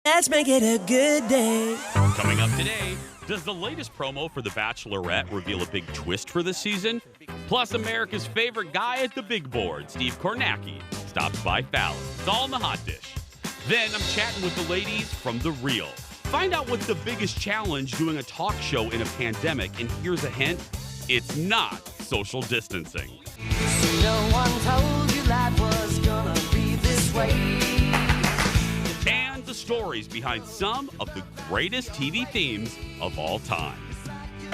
Let's make it a good day. Coming up today, does the latest promo for The Bachelorette reveal a big twist for the season? Plus, America's favorite guy at the big board, Steve Kornacki, stops by Fallon. It's all in the hot dish. Then I'm chatting with the ladies from The Real. Find out what's the biggest challenge doing a talk show in a pandemic, and here's a hint, it's not social distancing. No one told you life was gonna be this way. And the stories behind some of the greatest TV themes of all time.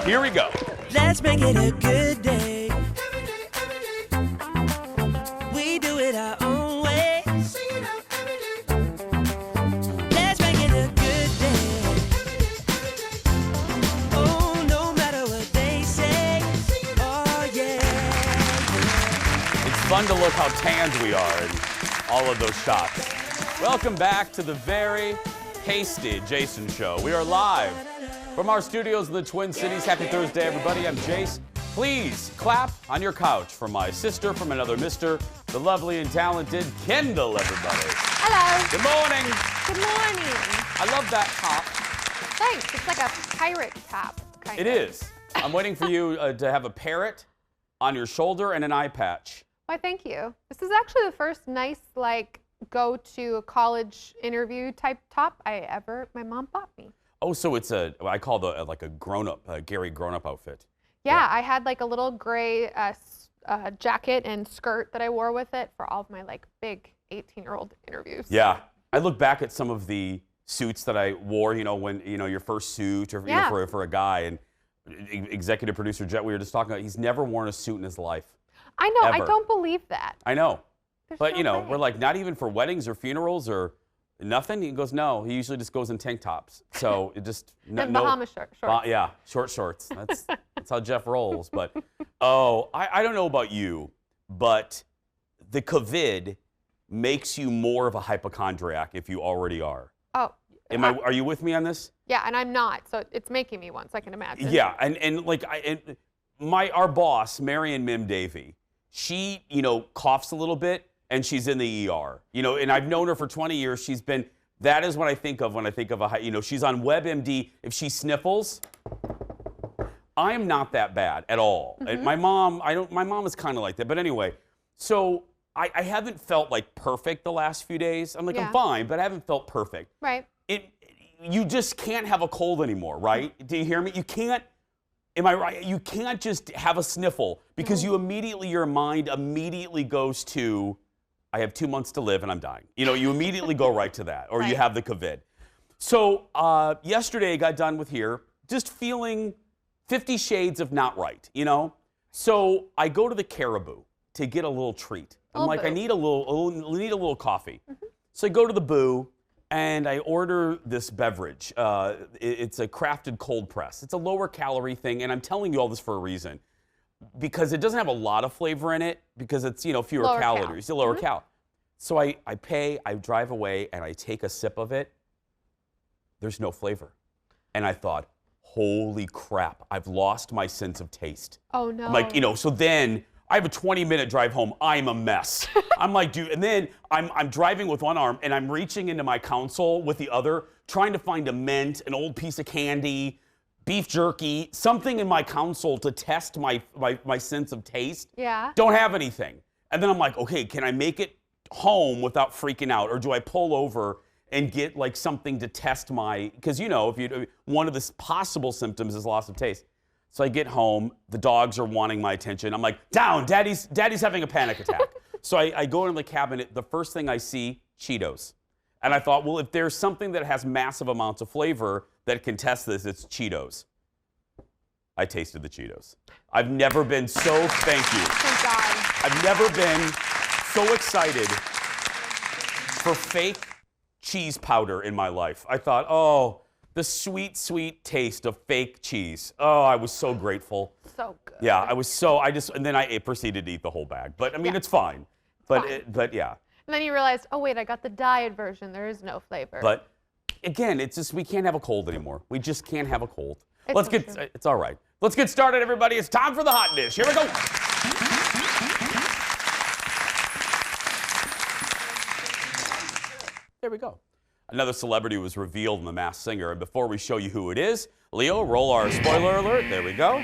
Here we go. Let's make it a good day. We do it our own way. Let's make it a good day. Oh, no matter what they say. Oh, yeah. It's fun to look how tanned we are in all of those shots. Welcome back to the very tasty Jason Show. We are live from our studios in the Twin Cities. Happy Thursday, everybody. I'm Jace. Please clap on your couch for my sister from another mister, the lovely and talented Kendall, everybody. Hello. Good morning. Good morning. I love that top. Thanks. It's like a pirate top, kind It of. is. I'm waiting for you to have a parrot on your shoulder and an eye patch. Why, thank you. This is actually the first nice, go to a college interview type top my mom bought me. Oh, so it's I call like a grown-up, Gary grown-up outfit. Yeah, I had like a little gray jacket and skirt that I wore with it for all of my big 18-year-old interviews. Yeah. I look back at some of the suits that I wore, when, your first suit or for a guy, and executive producer Jet, we were just talking about, he's never worn a suit in his life. I know, Ever. I don't believe that. I know. But, There's no way. we're like, not even for weddings or funerals or nothing? He goes, no. He usually just goes in tank tops. So it just... And Bahama shorts. Yeah, short shorts. That's how Jeff rolls. But, I don't know about you, but the COVID makes you more of a hypochondriac if you already are. Oh. Are you with me on this? Yeah, and I'm not, so it's making me one, so I can imagine. Yeah, our boss, Marion Mim Davey, she, coughs a little bit and she's in the ER. And I've known her for 20 years. That is what I think of when I think of she's on WebMD. If she sniffles, I am not that bad at all. Mm-hmm. My mom is kind of like that. But anyway, so I haven't felt perfect the last few days. I'm I'm fine, but I haven't felt perfect. Right. You just can't have a cold anymore, right? Do you hear me? You can't. Am I right? You can't just have a sniffle because your mind immediately goes to, I have 2 months to live and I'm dying. You immediately go right to that, or you have the COVID. So yesterday I got done with here, just feeling 50 shades of not right, So I go to the Caribou to get a little treat. I'm like, I need a little coffee. Mm-hmm. So I go to the Boo. And I order this beverage. It's a crafted cold press. It's a lower calorie thing, and I'm telling you all this for a reason. Because it doesn't have a lot of flavor in it, because it's, fewer calories, lower cal. So I pay, I drive away, and I take a sip of it. There's no flavor. And I thought, holy crap, I've lost my sense of taste. Oh, no. I'm like, so then I have a 20-minute drive home. I'm a mess. I'm like, dude, and then I'm driving with one arm, and I'm reaching into my console with the other, trying to find a mint, an old piece of candy, beef jerky, something in my console to test my sense of taste. Yeah. Don't have anything. And then I'm like, okay, can I make it home without freaking out, or do I pull over and get something to test because if one of the possible symptoms is loss of taste. So I get home, the dogs are wanting my attention. I'm like, down, daddy's having a panic attack. So I go into the cabinet, the first thing I see, Cheetos. And I thought, well, if there's something that has massive amounts of flavor that can test this, it's Cheetos. I tasted the Cheetos. I've never been so, thank you. Thank God. I've never been so excited for fake cheese powder in my life. I thought, oh, the sweet, sweet taste of fake cheese. Oh, I was so grateful. So good. Yeah, and then I proceeded to eat the whole bag. But I mean, it's fine. But yeah. And then you realized, oh wait, I got the diet version. There is no flavor. But again, it's just, we can't have a cold anymore. We just can't have a cold. It's all right. Let's get started, everybody. It's time for the hot dish. Here we go. There we go. Another celebrity was revealed in The Masked Singer. And before we show you who it is, Leo, roll our spoiler alert. There we go.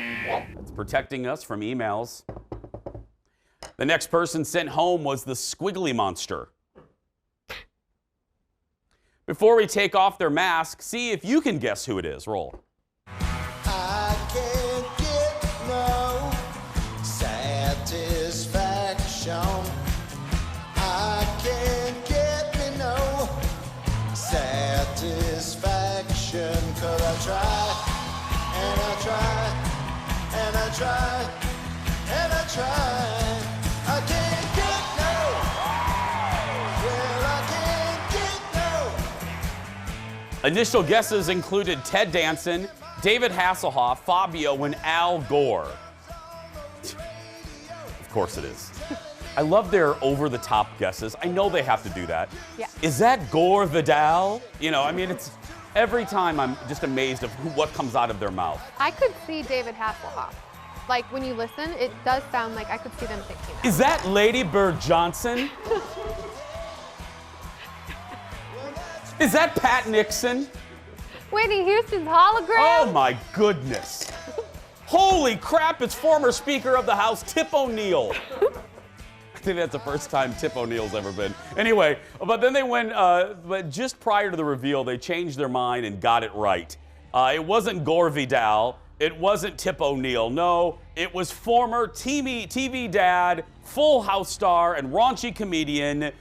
It's protecting us from emails. The next person sent home was the Squiggly Monster. Before we take off their mask, see if you can guess who it is. Roll. I can't get no satisfaction. I can't get me no satisfaction. 'Cause I try, and I try, and I try, and I try. I can't get no. Well, I can't get no. Initial guesses included Ted Danson, David Hasselhoff, Fabio, and Al Gore. Of course it is. I love their over-the-top guesses. I know they have to do that. Yeah. Is that Gore Vidal? You know, I mean, it's every time I'm just amazed of what comes out of their mouth. I could see David Hasselhoff. Like, when you listen, it does sound like I could see them thinking that. Is that Lady Bird Johnson? Is that Pat Nixon? Whitney Houston's hologram? Oh my goodness. Holy crap, it's former Speaker of the House, Tip O'Neill. I think that's the first time Tip O'Neill's ever been. Anyway, but then they went, but just prior to the reveal, they changed their mind and got it right. It wasn't Gore Vidal. It wasn't Tip O'Neill. No, it was former TV dad, Full House star, and raunchy comedian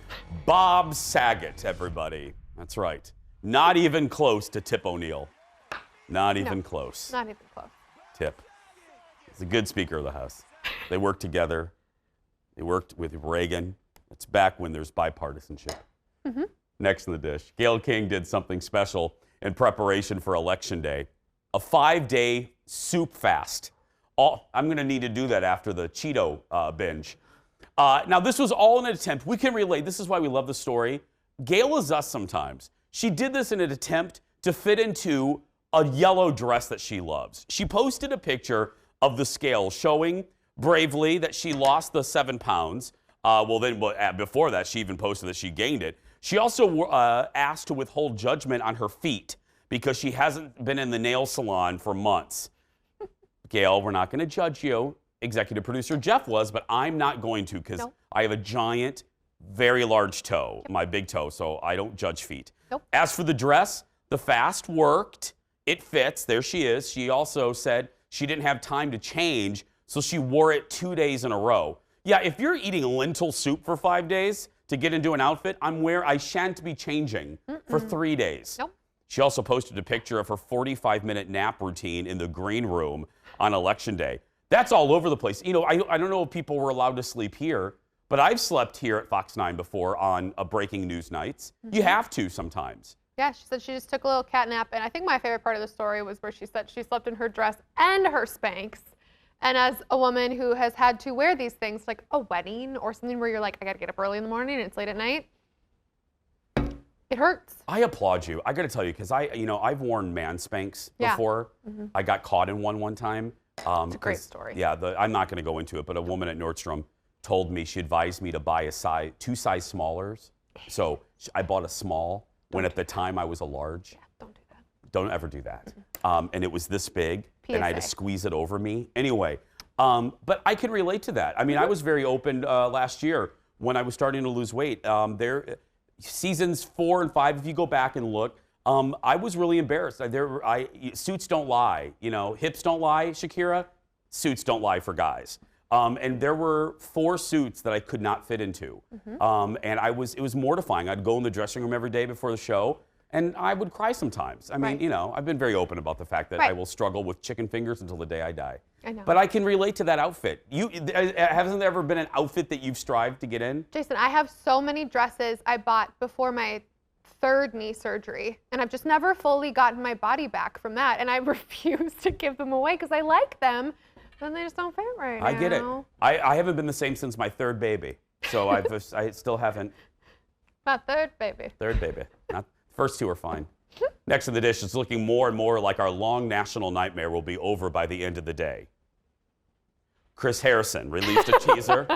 Bob Saget, everybody. That's right. Not even close to Tip O'Neill. Not even close. Not even close. Tip. He's a good Speaker of the House. They worked together. They worked with Reagan. It's back when there's bipartisanship. Next in the dish, Gail King did something special in preparation for Election Day. A 5-day soup fast. I'm going to need to do that after the Cheeto binge. Now, this was all an attempt. We can relate. This is why we love the story. Gail is us sometimes. She did this in an attempt to fit into a yellow dress that she loves. She posted a picture of the scale showing bravely that she lost the 7 pounds. Before that, she even posted that she gained it. She also asked to withhold judgment on her feet because she hasn't been in the nail salon for months. Gail, we're not going to judge you. Executive producer Jeff was, but I'm not going to because I have a giant, very large toe, my big toe, so I don't judge feet. As for the dress, the fast worked. It fits. There she is. She also said she didn't have time to change, so she wore it 2 days in a row. Yeah, if you're eating lentil soup for 5 days to get into an outfit, I shan't be changing for 3 days. She also posted a picture of her 45-minute nap routine in the green room on Election Day. That's all over the place. You know, I don't know if people were allowed to sleep here, but I've slept here at Fox 9 before on breaking news nights. You have to sometimes. Yeah, she said she just took a little cat nap, and I think my favorite part of the story was where she said she slept in her dress and her Spanx. And as a woman who has had to wear these things, like a wedding or something where you're like, I gotta get up early in the morning and it's late at night, it hurts. I applaud you. I gotta tell you, because I've worn man Spanx before. I got caught in one time. It's a great story. Yeah, I'm not gonna go into it, but a woman at Nordstrom told me, she advised me to buy 2 size smallers. So I bought a small when at the time I was a large. Yeah, don't do that. Don't ever do that. And it was this big, and I had to squeeze it over me. Anyway, but I can relate to that. I mean, I was very open last year when I was starting to lose weight. Seasons 4 and 5, if you go back and look, I was really embarrassed. Suits don't lie. You know, hips don't lie, Shakira. Suits don't lie for guys. And there were 4 suits that I could not fit into. And it was mortifying. I'd go in the dressing room every day before the show, and I would cry sometimes. I mean, you know, I've been very open about the fact that I will struggle with chicken fingers until the day I die. I know. But I can relate to that outfit. Hasn't there ever been an outfit that you've strived to get in? Jason, I have so many dresses I bought before my 3rd knee surgery, and I've just never fully gotten my body back from that, and I refuse to give them away because I like them. Then they just don't fit right now. I get it. I haven't been the same since my 3rd baby, so I still haven't. My 3rd baby. 3rd baby. First 2 are fine. Next in the dish, it's looking more and more like our long national nightmare will be over by the end of the day. Chris Harrison released a teaser.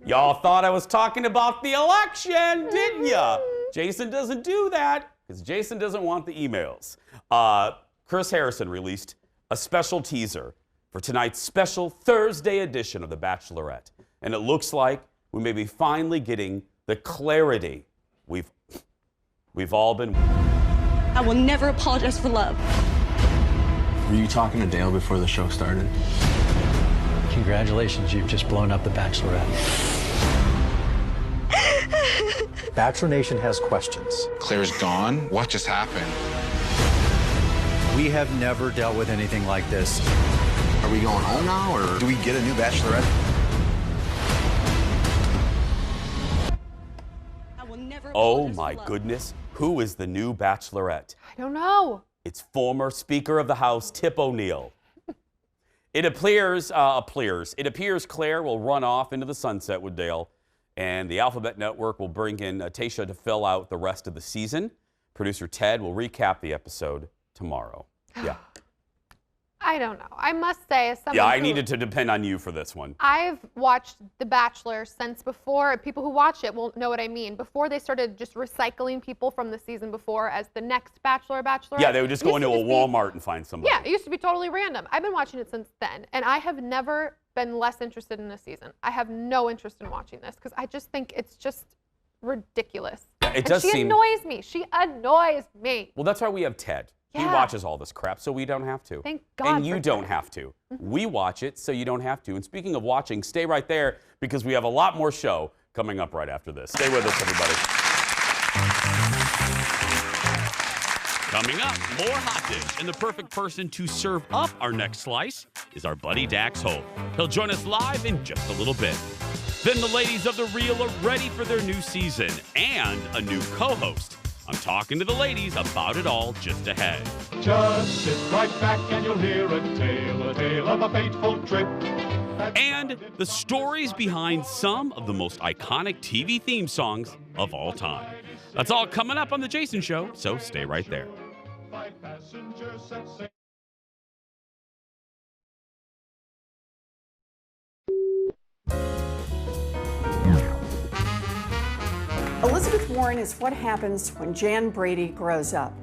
Y'all thought I was talking about the election, didn't ya? Jason doesn't do that because Jason doesn't want the emails. Chris Harrison released a special teaser for tonight's special Thursday edition of The Bachelorette. And it looks like we may be finally getting the clarity we've all been. I will never apologize for love. Were you talking to Dale before the show started? Congratulations, you've just blown up The Bachelorette. Bachelor Nation has questions. Claire's gone? What just happened? We have never dealt with anything like this. Are we going home now, or do we get a new Bachelorette? I will never Oh apologize my for love. goodness, who is the new Bachelorette? I don't know. It's former Speaker of the House, Tip O'Neill. It appears Claire will run off into the sunset with Dale, and the Alphabet Network will bring in Tayshia to fill out the rest of the season. Producer Ted will recap the episode tomorrow. Yeah. I don't know. I must say, as someone Yeah, I who- needed to depend on you for this one. I've watched The Bachelor since before. People who watch it will know what I mean. Before they started just recycling people from the season before as the next Bachelorette. Yeah, they would just It go used into to a just be- Walmart and find somebody. Yeah, it used to be totally random. I've been watching it since then, and I have never been less interested in this season. I have no interest in watching this because I just think it's just ridiculous. It And does she seem. annoys me. She annoys me. Well, that's why we have Ted. He Yeah. watches all this crap, so we don't have to. Thank God And you for don't Ted. have to. We watch it, so you don't have to. And speaking of watching, stay right there because we have a lot more show coming up right after this. Stay with us, everybody. Coming up, more Hot Dish, and the perfect person to serve up our next slice is our buddy Dax Holt. He'll join us live in just a little bit. Then the ladies of The Real are ready for their new season and a new co-host. I'm talking to the ladies about it all just ahead. Just sit right back and you'll hear a tale of a fateful trip. And the stories behind some of the most iconic TV theme songs of all time. That's all coming up on The Jason Show, so stay right there. Five passengers set sail. Elizabeth Warren is what happens when Jan Brady grows up.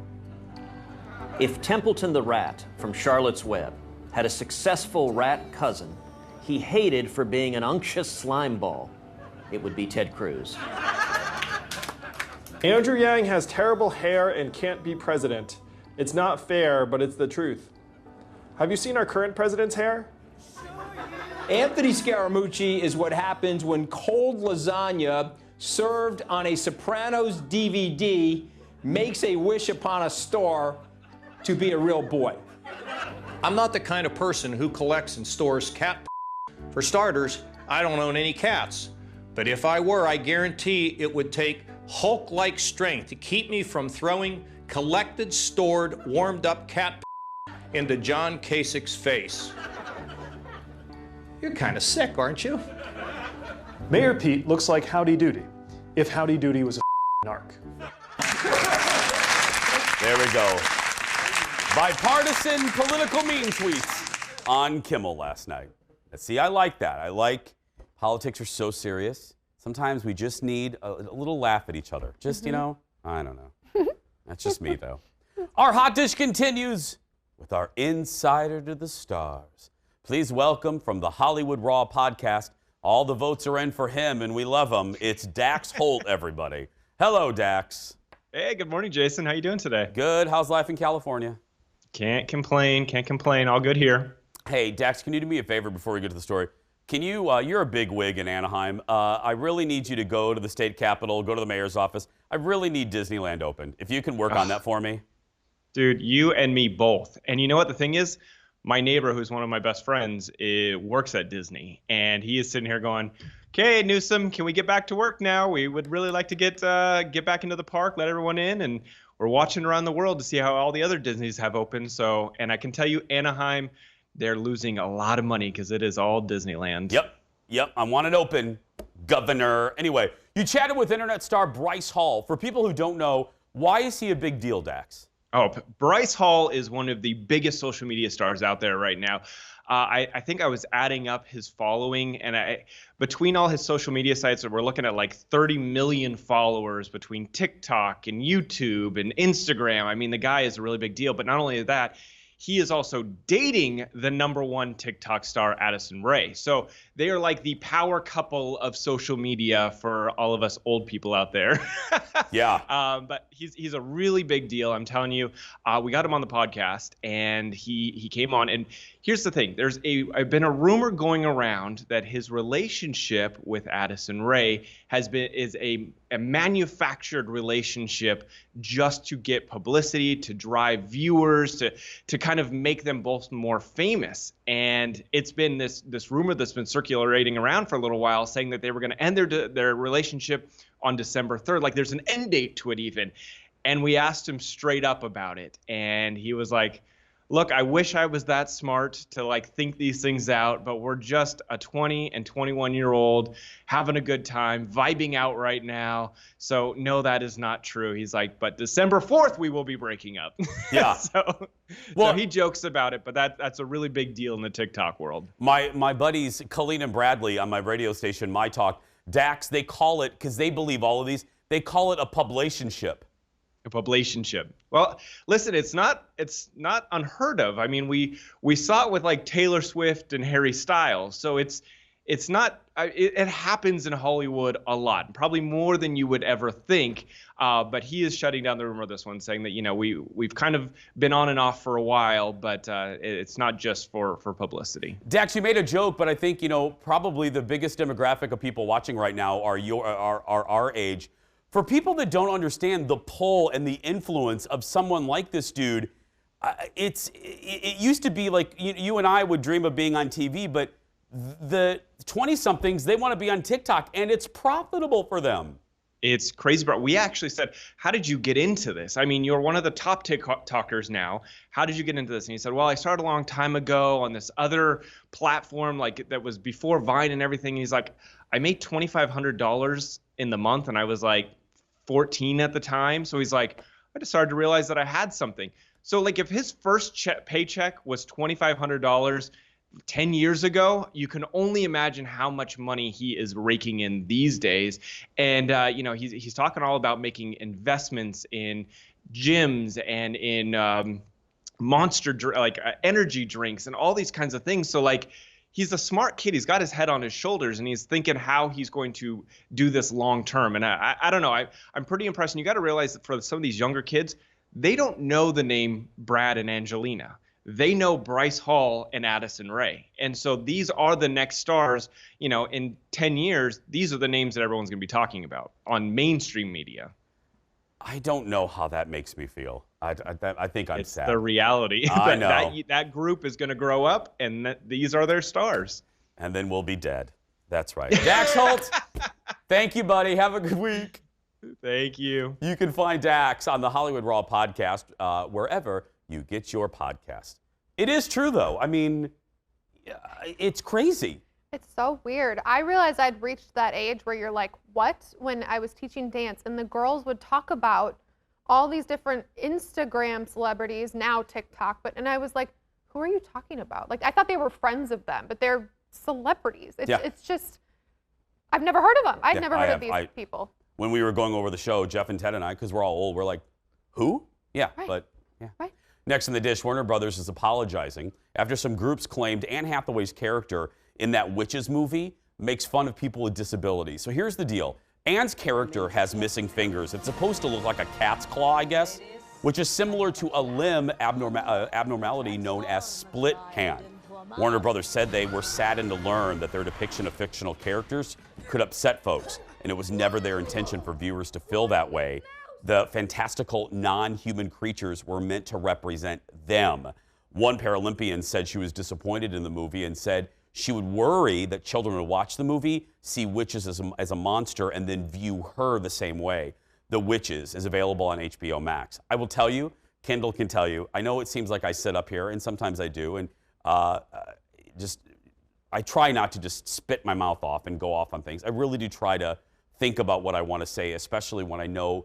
If Templeton the rat from Charlotte's Web had a successful rat cousin he hated for being an unctuous slime ball, it would be Ted Cruz. Andrew Yang has terrible hair and can't be president. It's not fair, but it's the truth. Have you seen our current president's hair? Anthony Scaramucci is what happens when cold lasagna served on a Sopranos DVD makes a wish upon a star to be a real boy. I'm not the kind of person who collects and stores cat. For starters, I don't own any cats. But if I were, I guarantee it would take Hulk-like strength to keep me from throwing collected, stored, warmed-up cat into John Kasich's face. You're kind of sick, aren't you? Mayor Pete looks like Howdy Doody, if Howdy Doody was a narc. There we go. Bipartisan political mean tweets on Kimmel last night. See, I like that. I like politics are so serious. Sometimes we just need a little laugh at each other. Just, you know, I don't know. That's just me, though. Our Hot Dish continues with our Insider to the Stars. Please welcome from the Hollywood Raw podcast. All the votes are in for him, and we love him. It's Dax Holt, everybody. Hello, Dax. Hey, good morning, Jason. How you doing today? Good. How's life in California? Can't complain. Can't complain. All good here. Hey, Dax, can you do me a favor before we get to the story? Can you, you're a big wig in Anaheim. I really need you to go to the state capitol, go to the mayor's office. I really need Disneyland open. If you can work on that for me. Dude, you and me both. And you know what the thing is? My neighbor, who's one of my best friends, works at Disney. And he is sitting here going, okay, Newsom, can we get back to work now? We would really like to get back into the park, let everyone in. And we're watching around the world to see how all the other Disneys have opened. So, and I can tell you, Anaheim, they're losing a lot of money because it is all Disneyland. Yep. I want it open, Governor. Anyway, you chatted with internet star Bryce Hall. For people who don't know, why is he a big deal, Dax? Oh, Bryce Hall is one of the biggest social media stars out there right now. I think I was adding up his following, and between all his social media sites, we're looking at like 30 million followers between TikTok and YouTube and Instagram. I mean, the guy is a really big deal. But not only that, he is also dating the #1 TikTok star, Addison Rae. So they are like the power couple of social media for all of us old people out there. Yeah. But he's a really big deal. I'm telling you, we got him on the podcast, and he came on. And here's the thing: there's been a rumor going around that his relationship with Addison Rae is a manufactured relationship just to get publicity, to drive viewers, to kind of make them both more famous. And it's been this rumor that's been circulating around for a little while, saying that they were going to end their relationship on December 3rd. Like there's an end date to it even. And we asked him straight up about it, and he was like, look, I wish I was that smart to like think these things out, but we're just a 20 and 21-year-old having a good time, vibing out right now. So no, that is not true. He's like, but December 4th, we will be breaking up. Yeah. So he jokes about it, but that's a really big deal in the TikTok world. My buddies, Colleen and Bradley on my radio station, My Talk, Dax, they call it, because they believe all of these, they call it a publicationship. A publicationship. Well, listen, it's not unheard of. I mean, we saw it with like Taylor Swift and Harry Styles. So it's not. It happens in Hollywood a lot, probably more than you would ever think. But he is shutting down the rumor of this one, saying that we've kind of been on and off for a while, but it's not just for publicity. Dax, you made a joke, but I think probably the biggest demographic of people watching right now are our age. For people that don't understand the pull and the influence of someone like this dude, it used to be like you and I would dream of being on TV, but the 20-somethings, they want to be on TikTok, and it's profitable for them. It's crazy, bro. We actually said, how did you get into this? I mean, you're one of the top TikTokers now. How did you get into this? And he said, well, I started a long time ago on this other platform, like that was before Vine and everything. And he's like, I made $2,500 in the month, and I was like 14 at the time. So he's like, I just started to realize that I had something. So like if his first paycheck was $2,500 10 years ago, you can only imagine how much money he is raking in these days. And he's talking all about making investments in gyms and in energy drinks and all these kinds of things. So like, he's a smart kid. He's got his head on his shoulders, and he's thinking how he's going to do this long term. And I don't know. I'm pretty impressed. And you got to realize that for some of these younger kids, they don't know the name Brad and Angelina. They know Bryce Hall and Addison Rae. And so these are the next stars. In 10 years, these are the names that everyone's going to be talking about on mainstream media. I don't know how that makes me feel. I think I'm sad. It's the reality. I know. That group is going to grow up, and these are their stars. And then we'll be dead. That's right. Dax Holt, thank you, buddy. Have a good week. Thank you. You can find Dax on the Hollywood Raw podcast wherever you get your podcast. It is true, though. I mean, it's crazy. It's so weird. I realized I'd reached that age where you're like, what? When I was teaching dance, and the girls would talk about all these different Instagram celebrities, now TikTok, and I was like, who are you talking about? Like, I thought they were friends of them, but they're celebrities. It's just, I've never heard of them. I've never heard of these people. When we were going over the show, Jeff and Ted and I, because we're all old, we're like, who? Yeah, right. But yeah. Right. Next in the dish, Warner Brothers is apologizing after some groups claimed Anne Hathaway's character in that Witches movie makes fun of people with disabilities. So here's the deal. Anne's character has missing fingers. It's supposed to look like a cat's claw, I guess, which is similar to a limb abnormality known as split hand. Warner Brothers said they were saddened to learn that their depiction of fictional characters could upset folks, and it was never their intention for viewers to feel that way. The fantastical non-human creatures were meant to represent them. One Paralympian said she was disappointed in the movie and said she would worry that children would watch the movie, see witches as a monster, and then view her the same way. The Witches is available on HBO Max. I will tell you, Kendall can tell you, I know it seems like I sit up here, and sometimes I do, and I try not to just spit my mouth off and go off on things. I really do try to think about what I want to say, especially when I know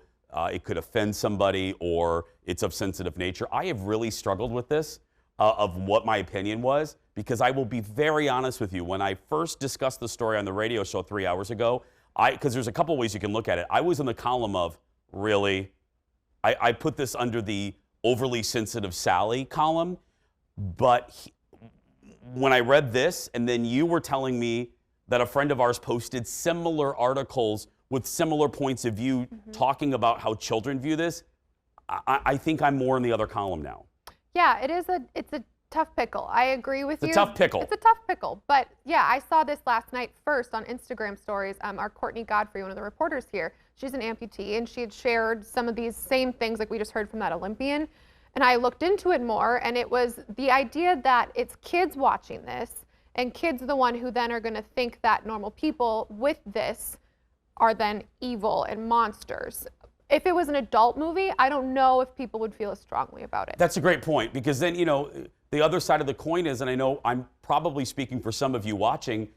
it could offend somebody or it's of sensitive nature. I have really struggled with this of what my opinion was, because I will be very honest with you. When I first discussed the story on the radio show 3 hours ago, because there's a couple ways you can look at it. I was in the column of, really? I put this under the overly sensitive Sally column, but when I read this, and then you were telling me that a friend of ours posted similar articles with similar points of view talking about how children view this, I think I'm more in the other column now. Yeah, it's a tough pickle. I agree with you. It's a tough pickle. It's a tough pickle. But yeah, I saw this last night first on Instagram stories. Our Courtney Godfrey, one of the reporters here, she's an amputee, and she had shared some of these same things like we just heard from that Olympian. And I looked into it more, and it was the idea that it's kids watching this, and kids are the one who then are going to think that normal people with this are then evil and monsters. If it was an adult movie, I don't know if people would feel as strongly about it. That's a great point, because then, you know, the other side of the coin is, and I know I'm probably speaking for some of you watching,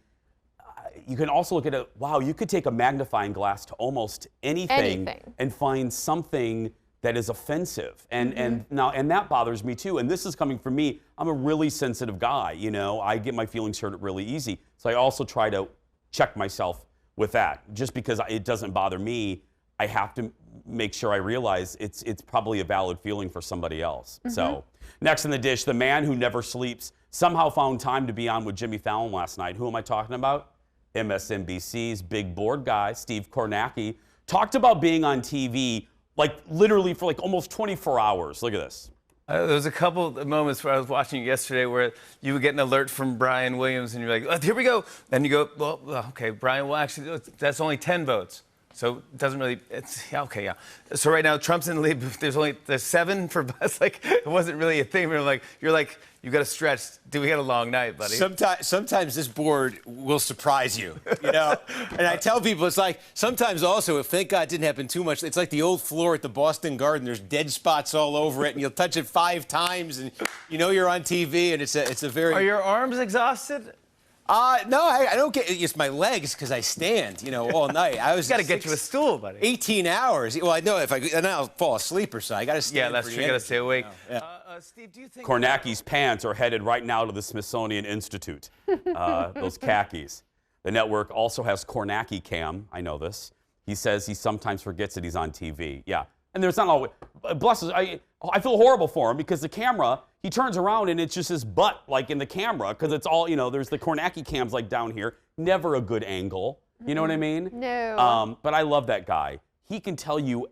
you can also look at it, wow, you could take a magnifying glass to almost anything. And find something that is offensive. And that bothers me too. And this is coming from me. I'm a really sensitive guy, you know. I get my feelings hurt really easy. So I also try to check myself with that. Just because it doesn't bother me, I have to make sure I realize it's probably a valid feeling for somebody else. So next in the dish, the man who never sleeps somehow found time to be on with Jimmy Fallon last night. Who am I talking about? MSNBC's big board guy, Steve Kornacki, talked about being on TV like literally for like almost 24 hours. Look at this. There was a couple of moments where I was watching yesterday where you would get an alert from Brian Williams and you're like, oh, here we go. And you go, well, okay, Brian, well, actually, that's only 10 votes. So it doesn't really, okay, yeah. So right now, Trump's in the lead. There's 7 for us. Like, it wasn't really a thing. You're like, you got to stretch. Dude, we had a long night, buddy. Sometimes this board will surprise you, you know? And I tell people, it's like, sometimes also, if thank God it didn't happen too much, it's like the old floor at the Boston Garden. There's dead spots all over it, and you'll touch it 5 times, and you know you're on TV, and it's a very... Are your arms exhausted? No, I don't get it's my legs because I stand, you know, all night. I was got to get you a stool, buddy. 18 hours. Well, I know and I'll fall asleep or so. I got to stand. Yeah, that's true. You got to stay awake. Yeah. Steve, do you think Kornacki's pants are headed right now to the Smithsonian Institute. Those khakis. The network also has Kornacki cam. I know this. He says he sometimes forgets that he's on TV. Yeah, and there's not always. Bless us. I feel horrible for him because the camera. He turns around and it's just his butt, like in the camera, because it's all, you know, there's the Kornacki cams like down here. Never a good angle. You know what I mean? No. But I love that guy. He can tell you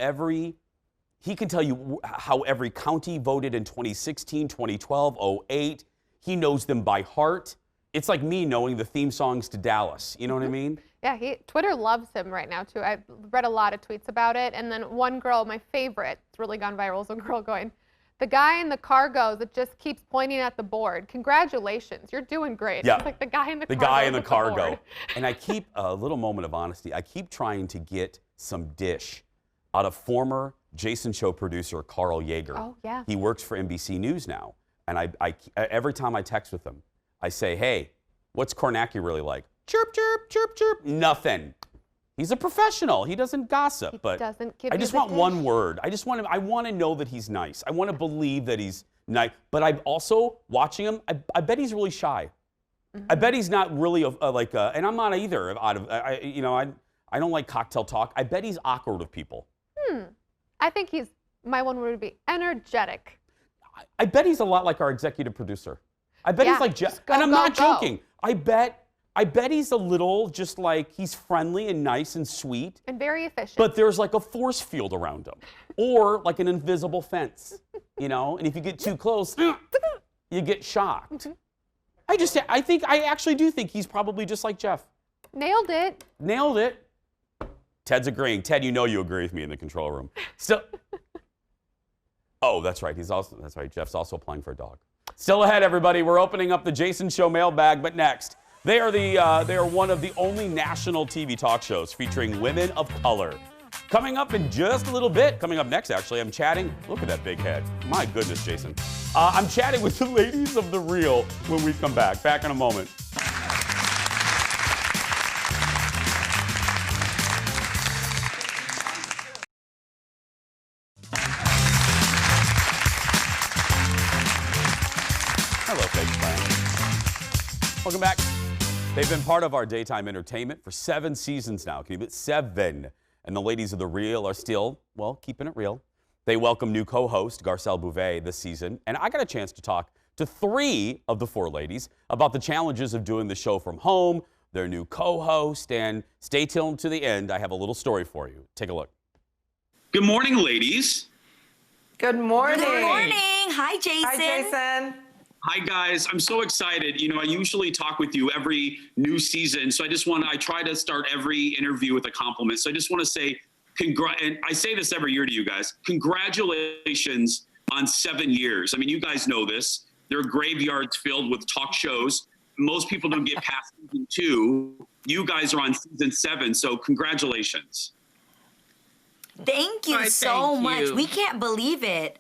how every county voted in 2016, 2012, 08. He knows them by heart. It's like me knowing the theme songs to Dallas. You know what I mean? Yeah, Twitter loves him right now, too. I've read a lot of tweets about it. And then one girl, my favorite, it's really gone viral, is a girl going, the guy in the cargo that just keeps pointing at the board. Congratulations, you're doing great. Yeah. It's like the guy in the cargo. The guy in the with cargo. board. And I keep a little moment of honesty. I keep trying to get some dish out of former Jason Show producer Carl Yeager. Oh, yeah. He works for NBC News now. And I every time I text with him, I say, hey, what's Kornacki really like? Chirp, chirp, chirp, chirp. Nothing. He's a professional. He doesn't gossip. He but doesn't give I just you the want one dish. word. I want to know that he's nice. I want to believe that he's nice. But I'm also watching him. I bet he's really shy. I bet he's not really and I'm not either. I don't like cocktail talk. I bet he's awkward with people. I think my one word would be energetic. I bet he's a lot like our executive producer. I bet he's like Jeff. And I'm not joking. I bet he's a little just like he's friendly and nice and sweet. And very efficient. But there's like a force field around him. Or like an invisible fence, you know? And if you get too close, you get shocked. I actually do think he's probably just like Jeff. Nailed it. Nailed it. Ted's agreeing. Ted, you know you agree with me in the control room. Still. Oh, that's right. That's right. Jeff's also applying for a dog. Still ahead, everybody. We're opening up the Jason Show mailbag, but next. They are one of the only national TV talk shows featuring women of color. Coming up in just a little bit, coming up next, actually, I'm chatting. Look at that big head. My goodness, Jason. I'm chatting with the ladies of The Real when we come back. Back in a moment. Welcome back. They've been part of our daytime entertainment for 7 seasons now. Can you believe it? 7. And the ladies of The Real are still, well, keeping it real. They welcome new co-host Garcelle Bouvet this season. And I got a chance to talk to 3 of the 4 ladies about the challenges of doing the show from home, their new co-host, and stay tuned to the end. I have a little story for you. Take a look. Good morning, ladies. Good morning. Good morning. Hi, Jason. Hi, Jason. Hi, guys. I'm so excited. You know, I usually talk with you every new season, so I try to start every interview with a compliment. So I just want to say, and I say this every year to you guys, congratulations on 7 years. I mean, you guys know this. There are graveyards filled with talk shows. Most people don't get past season 2. You guys are on season 7, so congratulations. Thank you so much. We can't believe it.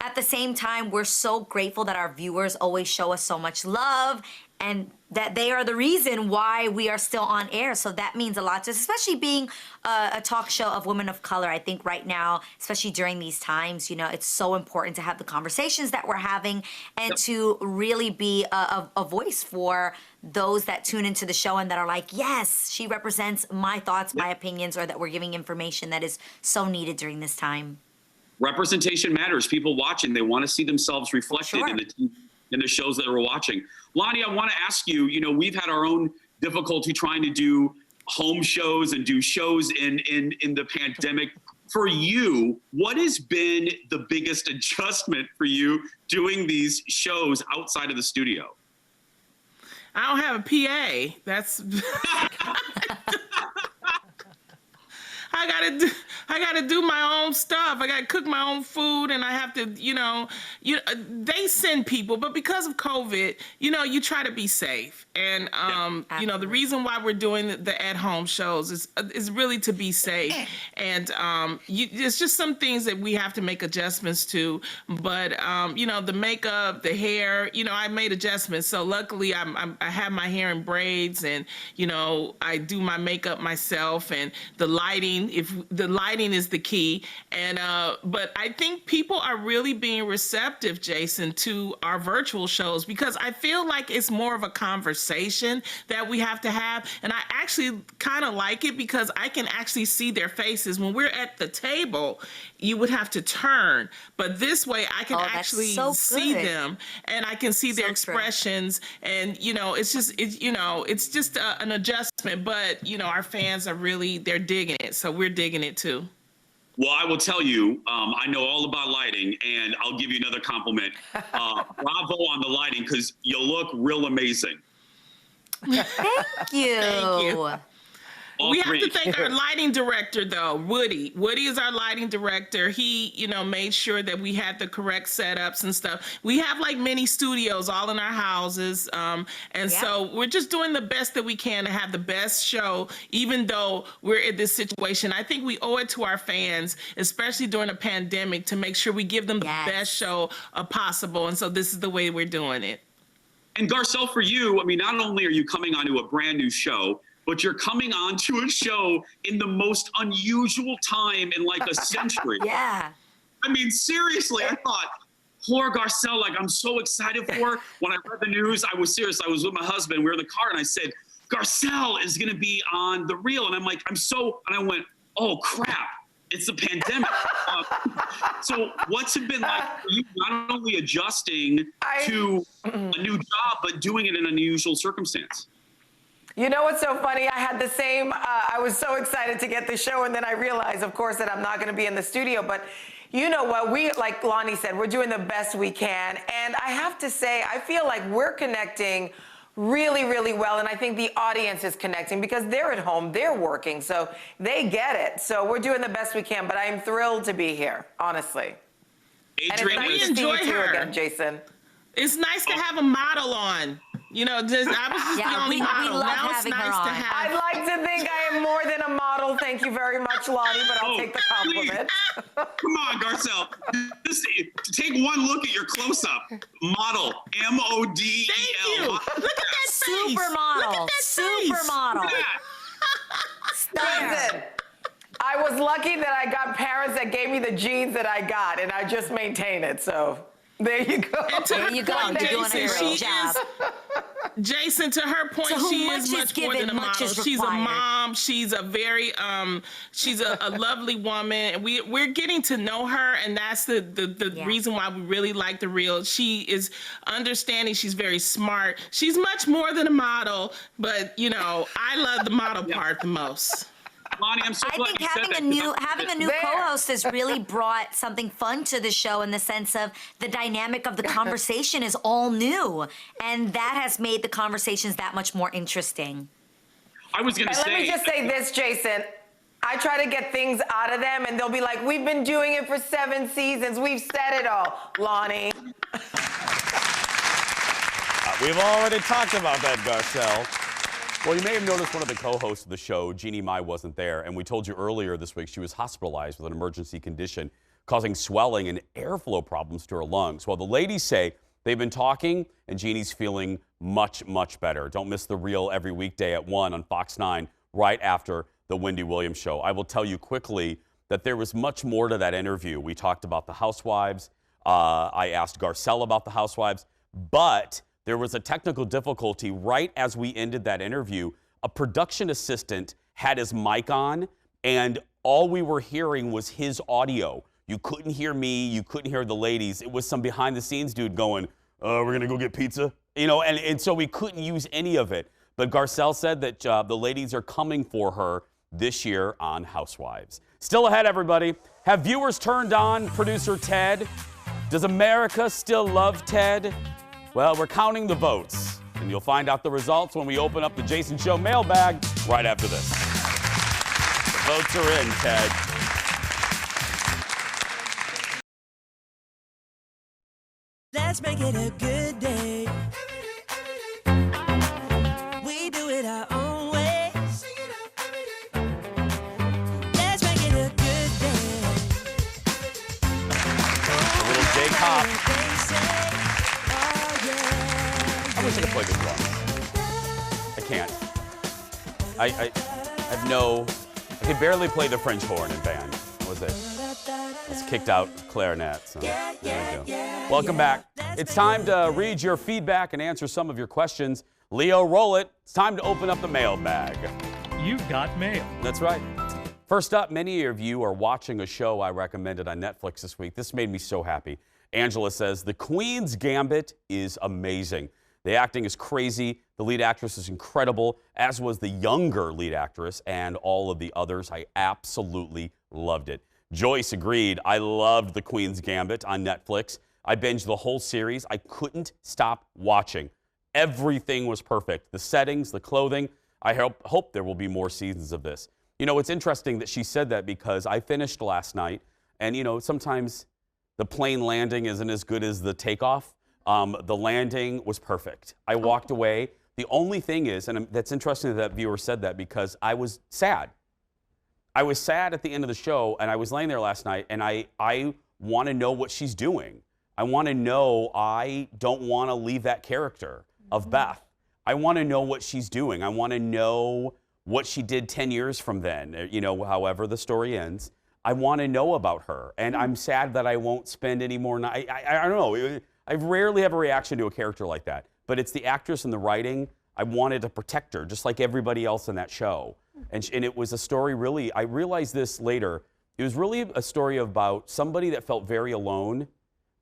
At the same time, we're so grateful that our viewers always show us so much love and that they are the reason why we are still on air. So that means a lot to us, especially being a talk show of women of color. I think right now, especially during these times, you know, it's so important to have the conversations that we're having and to really be a voice for those that tune into the show and that are like, yes, she represents my thoughts, my opinions, or that we're giving information that is so needed during this time. Representation matters. People watching, they want to see themselves reflected in the shows that we're watching. Lonnie, I want to ask you, you know, we've had our own difficulty trying to do home shows and do shows in the pandemic. For you, what has been the biggest adjustment for you doing these shows outside of the studio? I don't have a PA. That's I gotta do my own stuff. I gotta cook my own food, and I have to, they send people, but because of COVID, you try to be safe. And the reason why we're doing the at-home shows is really to be safe. And it's just some things that we have to make adjustments to. But the makeup, the hair, I made adjustments. So luckily, I have my hair in braids, and I do my makeup myself, and the lighting. If the lighting is the key, and but I think people are really being receptive, Jason, to our virtual shows because I feel like it's more of a conversation that we have to have, and I actually kind of like it because I can actually see their faces. When we're at the table, you would have to turn, but this way I can actually see them, and I can see their expressions, and it's just an adjustment. But our fans are they're digging it, so we're digging it too. Well, I will tell you, I know all about lighting, and I'll give you another compliment. Bravo on the lighting, because you look real amazing. Thank you. Thank you. We have to thank our lighting director, though, Woody. Woody is our lighting director. He, made sure that we had the correct setups and stuff. We have like mini studios all in our houses. So we're just doing the best that we can to have the best show, even though we're in this situation. I think we owe it to our fans, especially during a pandemic, to make sure we give them the best show possible. And so this is the way we're doing it. And Garcelle, for you, I mean, not only are you coming onto a brand new show, but you're coming on to a show in the most unusual time in like a century. Yeah. I mean, seriously, I thought, poor Garcelle, like I'm so excited for her. When I read the news, I was serious. I was with my husband. We were in the car and I said, Garcelle is going to be on The Real. And I'm like, and I went, oh crap, it's the pandemic. So what's it been like for you, not only adjusting to a new job, but doing it in an unusual circumstance? You know what's so funny? I had the same, I was so excited to get the show, and then I realized, of course, that I'm not going to be in the studio. But you know what? Like Lonnie said, we're doing the best we can. And I have to say, I feel like we're connecting really, really well. And I think the audience is connecting because they're at home, they're working, so they get it. So we're doing the best we can. But I'm thrilled to be here, honestly. Adrian, and it's nice to see you too again, Jason. It's nice to have a model on. I was just the only model. Now it's nice to have. I'd like to think I am more than a model. Thank you very much, Lonnie, but I'll take the compliment. Come on, Garcelle. Just take one look at your close-up. Model. M-O-D-E-L. Thank you. Look at that face. Supermodel. Look at that Supermodel. Listen, I was lucky that I got parents that gave me the genes that I got, and I just maintain it, so... There you go. There you go. You're doing a great job. Jason, to her point, To whom she much is is much more given, than a much model. is She's a required. mom. She's a very, she's a lovely woman. And we're getting to know her, and that's the reason why we really like the reel. She is understanding. She's very smart. She's much more than a model, but you know, I love the model part the most. Lonnie, I'm so I glad think you said having that, a new co-host has really brought something fun to the show in the sense of the dynamic of the conversation is all new, and that has made the conversations that much more interesting. I was gonna say. Let me just say this, Jason. I try to get things out of them, and they'll be like, "We've been doing it for 7 seasons. We've said it all, Lonnie." We've already talked about that, Garcelle. Well, you may have noticed one of the co-hosts of the show, Jeannie Mai, wasn't there, and we told you earlier this week she was hospitalized with an emergency condition causing swelling and airflow problems to her lungs. Well, the ladies say they've been talking, and Jeannie's feeling much, much better. Don't miss the reel every weekday at 1 on Fox 9, right after the Wendy Williams show. I will tell you quickly that there was much more to that interview. We talked about the housewives. I asked Garcelle about the housewives, but there was a technical difficulty right as we ended that interview. A production assistant had his mic on, and all we were hearing was his audio. You couldn't hear me. You couldn't hear the ladies. It was some behind-the-scenes dude going, we're going to go get pizza. You know, and so we couldn't use any of it. But Garcelle said that the ladies are coming for her this year on Housewives. Still ahead, everybody. Have viewers turned on producer Ted? Does America still love Ted? Well, we're counting the votes, and you'll find out the results when we open up the Jason Show mailbag right after this. The votes are in, Ted. Let's make it a good day. We do it our own way. Let's make it a good day. A little J Cop. I wish I could play this wrong. I can't. I have no. I can barely play the French horn in band. What was it? It's kicked out clarinet. So there we go. Welcome back. It's time to read your feedback and answer some of your questions. Leo, roll it. It's time to open up the mailbag. You've got mail. That's right. First up, many of you are watching a show I recommended on Netflix this week. This made me so happy. Angela says, The Queen's Gambit is amazing. The acting is crazy. The lead actress is incredible, as was the younger lead actress and all of the others. I absolutely loved it. Joyce agreed. I loved The Queen's Gambit on Netflix. I binged the whole series. I couldn't stop watching. Everything was perfect. The settings, the clothing. I hope there will be more seasons of this. You know, it's interesting that she said that because I finished last night, and, you know, sometimes the plane landing isn't as good as the takeoff. The landing was perfect. I walked away. The only thing is, and that's interesting that viewer said that because I was sad. I was sad at the end of the show, and I was laying there last night, and I want to know what she's doing. I want to know. I don't want to leave that character of Beth. I want to know what she's doing. I want to know what she did 10 years from then, you know, however the story ends. I want to know about her, and I'm sad that I won't spend any more night. I don't know. I rarely have a reaction to a character like that, but it's the actress and the writing. I wanted to protect her, just like everybody else in that show. And it was a story really, I realized this later, it was really a story about somebody that felt very alone,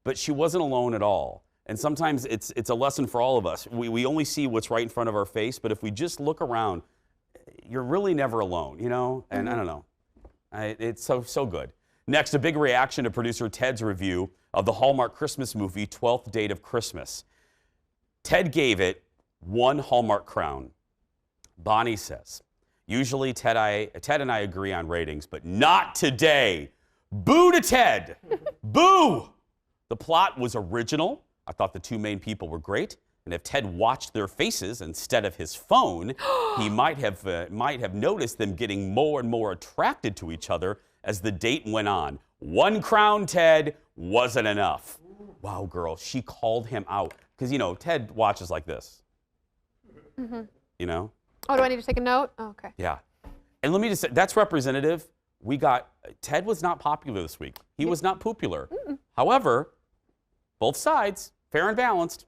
but she wasn't alone at all. And sometimes it's a lesson for all of us. We only see what's right in front of our face, but if we just look around, you're really never alone, you know? And I don't know. It's so good. Next, a big reaction to producer Ted's review of the Hallmark Christmas movie, 12th Date of Christmas. Ted gave it 1 Hallmark crown. Bonnie says, usually Ted and I agree on ratings, but not today. Boo to Ted. Boo! The plot was original. I thought the 2 main people were great. And if Ted watched their faces instead of his phone, he might have noticed them getting more and more attracted to each other as the date went on. 1 crown, Ted, wasn't enough. Wow, girl, she called him out. Because, you know, Ted watches like this. Mm-hmm. You know? Oh, do I need to take a note? Oh, okay. Yeah. And let me just say, that's representative. Ted was not popular this week. He was not popular. However, both sides, fair and balanced.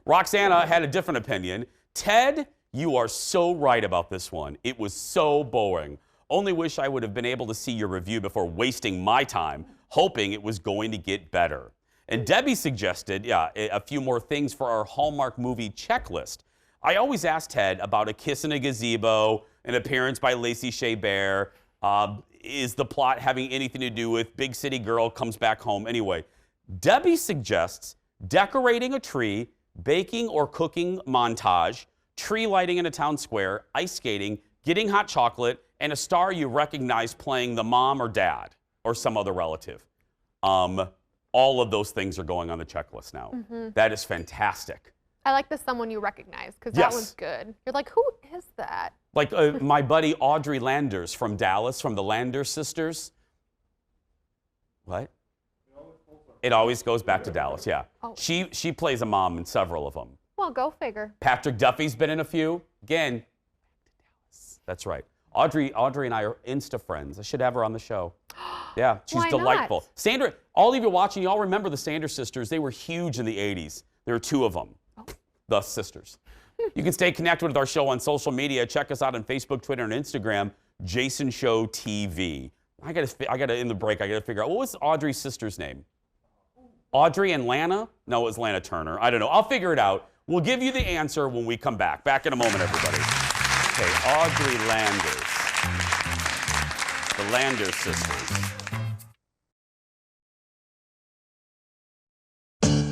Roxana had a different opinion. Ted, you are so right about this one. It was so boring. Only wish I would have been able to see your review before wasting my time, hoping it was going to get better. And Debbie suggested, a few more things for our Hallmark movie checklist. I always ask Ted about A Kiss in a Gazebo, an appearance by Lacey Shea Bear. Is the plot having anything to do with Big City Girl comes back home? Anyway, Debbie suggests decorating a tree, baking or cooking montage, tree lighting in a town square, ice skating, getting hot chocolate, and a star you recognize playing the mom or dad or some other relative. All of those things are going on the checklist now. That is fantastic. I like the someone you recognize because that one's good. You're like, who is that? Like my buddy Audrey Landers from Dallas, from the Landers sisters. What? It always goes back to Dallas, yeah. Oh. She plays a mom in several of them. Well, go figure. Patrick Duffy's been in a few. Again, that's right. Audrey and I are Insta friends. I should have her on the show. Yeah, she's Why delightful. not? Sandra, all of you watching, y'all remember the Sanders sisters. They were huge in the 80s. There were two of them, the sisters. You can stay connected with our show on social media. Check us out on Facebook, Twitter, and Instagram, Jason Show TV. I gotta in the break, I gotta figure out, what was Audrey's sister's name? Audrey and Lana? No, it was Lana Turner. I don't know. I'll figure it out. We'll give you the answer when we come back. Back in a moment, everybody. Okay, Audrey Landers. The Landers sisters.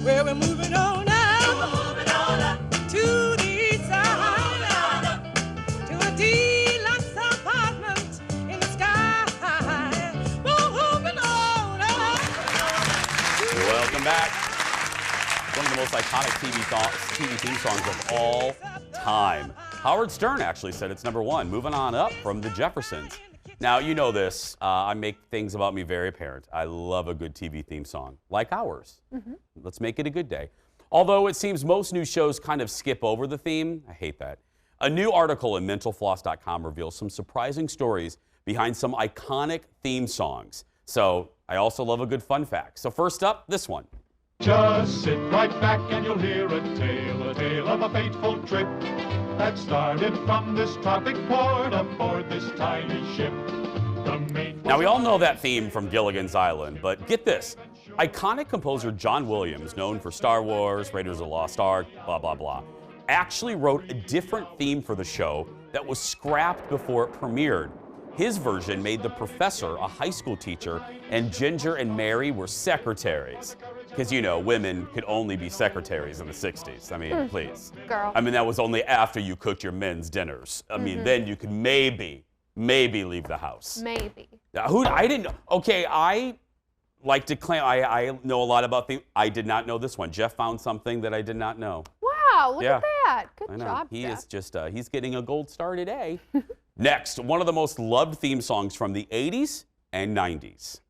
Well, we're moving on up to the east side, to a deluxe apartment in the sky. Moving on up. Welcome back. One of the most iconic TV theme songs of all time. Howard Stern actually said it's #1, moving on up from the Jeffersons. Now, you know this. I make things about me very apparent. I love a good TV theme song, like ours. Let's make it a good day. Although it seems most new shows kind of skip over the theme. I hate that. A new article in mentalfloss.com reveals some surprising stories behind some iconic theme songs. So I also love a good fun fact. So first up, this one. Just sit right back and you'll hear a tale of a fateful trip that started from this tropic port aboard this tiny ship. Now, we all know that theme from Gilligan's Island, but get this. Iconic composer John Williams, known for Star Wars, Raiders of the Lost Ark, blah, blah, blah, actually wrote a different theme for the show that was scrapped before it premiered. His version made the professor a high school teacher, and Ginger and Mary were secretaries. Because, you know, women could only be secretaries in the 60s. I mean, please. Girl. I mean, that was only after you cooked your men's dinners. I mean, then you could maybe leave the house. Maybe. I didn't know. Okay, I like to claim I know a lot about things. I did not know this one. Jeff found something that I did not know. Wow, look Yeah. at that. Good I know. job, He Jeff. is just, he's getting a gold star today. Next, one of the most loved theme songs from the 80s and 90s.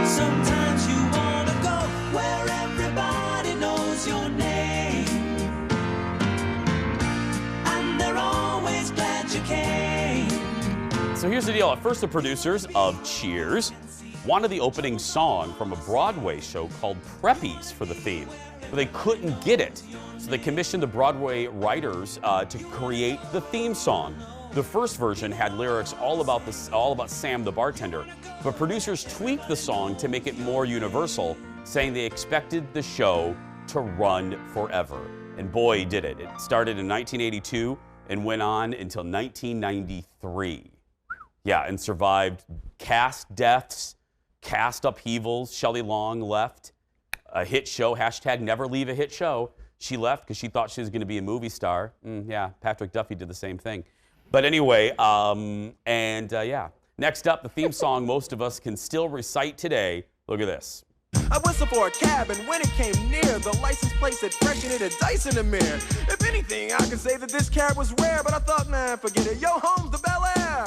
Sometimes you wanna go where everybody knows your name, and they're always glad you came. So here's the deal. At first, the producers of Cheers wanted the opening song from a Broadway show called Preppies for the theme, but they couldn't get it. So they commissioned the Broadway writers to create the theme song. The first version had lyrics all about Sam the bartender, but producers tweaked the song to make it more universal, saying they expected the show to run forever. And boy, did it. It started in 1982 and went on until 1993. Yeah, and survived cast deaths, cast upheavals. Shelley Long left. A hit show, hashtag never leave a hit show. She left because she thought she was going to be a movie star. Yeah, Patrick Duffy did the same thing. But anyway, yeah. Next up, the theme song most of us can still recite today. Look at this. I whistled for a cab, and when it came near, the license plate said fresh and it had dice in the mirror. If anything, I could say that this cab was rare, but I thought, man, forget it. Yo, home's the Bel Air.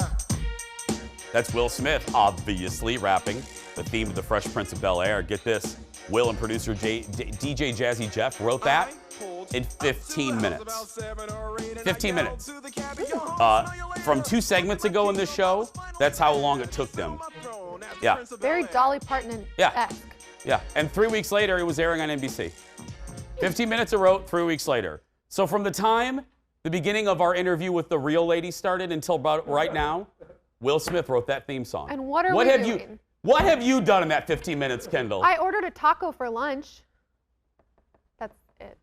That's Will Smith, obviously, rapping the theme of the Fresh Prince of Bel-Air. Get this. Will and producer DJ Jazzy Jeff wrote that in 15 minutes. 15 minutes. From 2 segments ago in this show, that's how long it took them. Yeah. Very Dolly Parton-esque. Yeah. Yeah. And 3 weeks later, it was airing on NBC. 15 minutes it wrote, 3 weeks later. So from the time the beginning of our interview with the real lady started until about right now, Will Smith wrote that theme song. And what are we doing? What have you done in that 15 minutes, Kendall? I ordered a taco for lunch. That's it.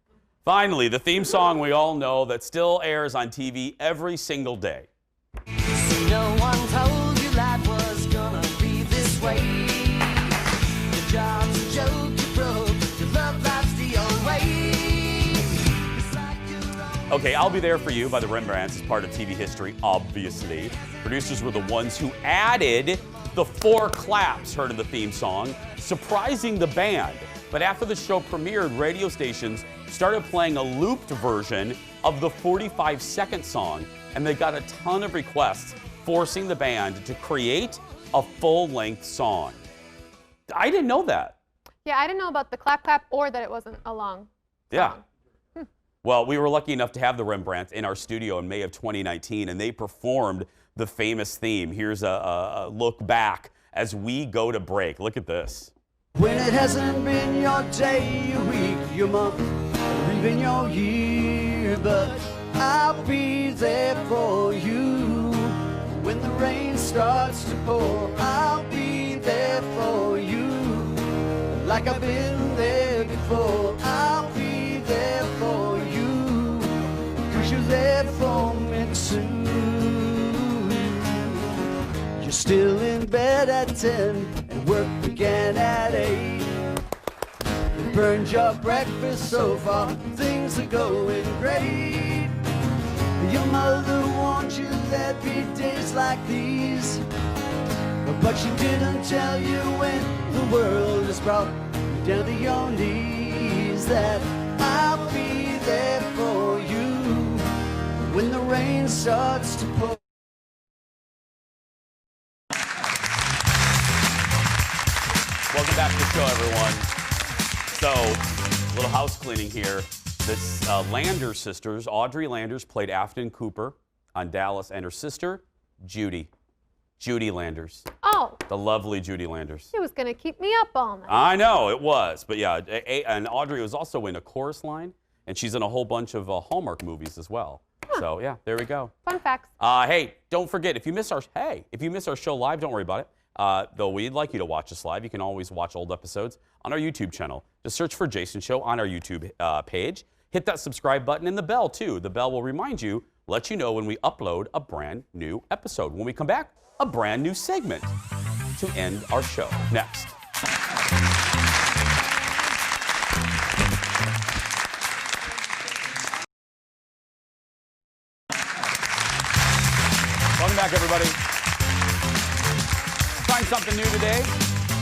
Finally, the theme song we all know that still airs on TV every single day. No one told you life was gonna be this way. Your job's a joke, you broke. Your love life's the old way. It's like you're Okay, I'll Be There For You by the Rembrandts is part of TV history, obviously. Producers were the ones who added the 4 claps heard in the theme song, surprising the band. But after the show premiered, radio stations started playing a looped version of the 45-second song, and they got a ton of requests, forcing the band to create a full-length song. I didn't know that. Yeah, I didn't know about the clap clap or that it wasn't a long Yeah. Well, we were lucky enough to have the Rembrandts in our studio in May of 2019, and they performed the famous theme. Here's a look back as we go to break. Look at this. When it hasn't been your day, your week, your month, or even your year, but I'll be there for you. When the rain starts to pour, I'll be there for you. Like I've been there before, I'll be there for you. 'Cause you're there for me too. You're still in bed at 10 and work began at 8. You burned your breakfast so far, things are going great. Your mother warned you there'd be days like these, but she didn't tell you when the world is brought you down to your knees that I'll be there for you when the rain starts to pour. Welcome back to the show, everyone. So, a little house cleaning here. This Landers sisters, Audrey Landers played Afton Cooper on Dallas, and her sister, Judy Landers. Oh. The lovely Judy Landers. She was going to keep me up all night. I know, it was. But yeah, and Audrey was also in A Chorus Line, and she's in a whole bunch of Hallmark movies as well. So yeah, there we go. Fun facts. Hey, don't forget, if you miss our show live, don't worry about it. Though we'd like you to watch us live, you can always watch old episodes on our YouTube channel. Just search for Jason Show on our YouTube page. Hit that subscribe button and the bell, too. The bell will remind you, let you know when we upload a brand new episode. When we come back, a brand new segment to end our show. Next. Welcome back, everybody. Trying something new today.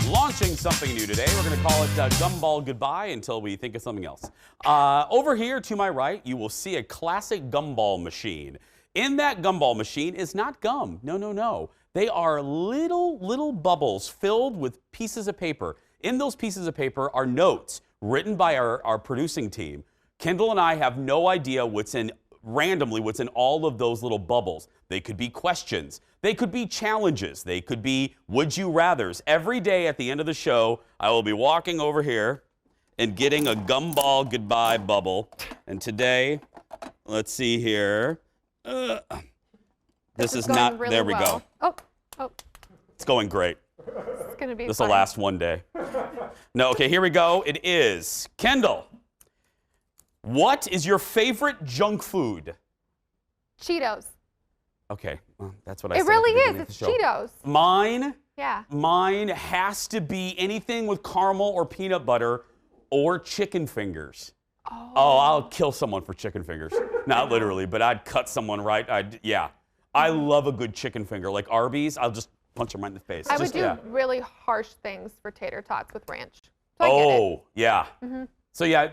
Launching something new today. We're going to call it Gumball Goodbye until we think of something else. Over here to my right, you will see a classic gumball machine. In that gumball machine is not gum. No, no, no. They are little bubbles filled with pieces of paper. In those pieces of paper are notes written by our producing team. Kendall and I have no idea what's in all of those little bubbles. They could be questions. They could be challenges. They could be would you rathers. Every day at the end of the show, I will be walking over here and getting a Gumball Goodbye bubble. And today, let's see here. This is not, really there we well. go. Oh. It's going great. It's going to be This fun. will last one day. No, okay, here we go. It is Kendall. What is your favorite junk food? Cheetos. Okay, well, that's what I It said. really at the beginning is. of the It's show. Cheetos. Mine Yeah. has to be anything with caramel or peanut butter or chicken fingers. Oh, I'll kill someone for chicken fingers. Not literally, but I'd cut someone right. Yeah. I love a good chicken finger. Like Arby's, I'll just punch them right in the face. I would Just, do yeah. really harsh things for tater tots with ranch. So I get it. Yeah. Mm-hmm. So yeah,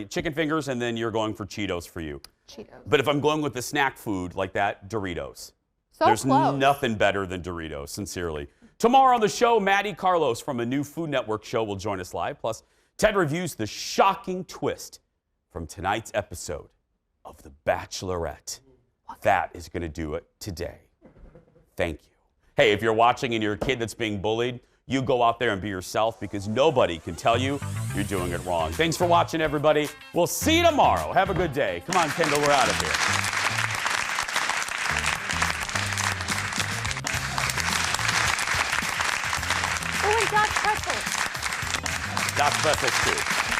chicken fingers, and then you're going for Cheetos for you. Cheetos. But if I'm going with the snack food like that, Doritos. So There's close. nothing better than Doritos, sincerely. Tomorrow on the show, Maddie Carlos from a new Food Network show will join us live. Plus, Ted reviews the shocking twist from tonight's episode of The Bachelorette. That is going to do it today. Thank you. Hey, if you're watching and you're a kid that's being bullied, you go out there and be yourself because nobody can tell you you're doing it wrong. Thanks for watching, everybody. We'll see you tomorrow. Have a good day. Come on, Kendall, we're out of here. Oh, and Doc Pretzels. Doc Pretzels, too.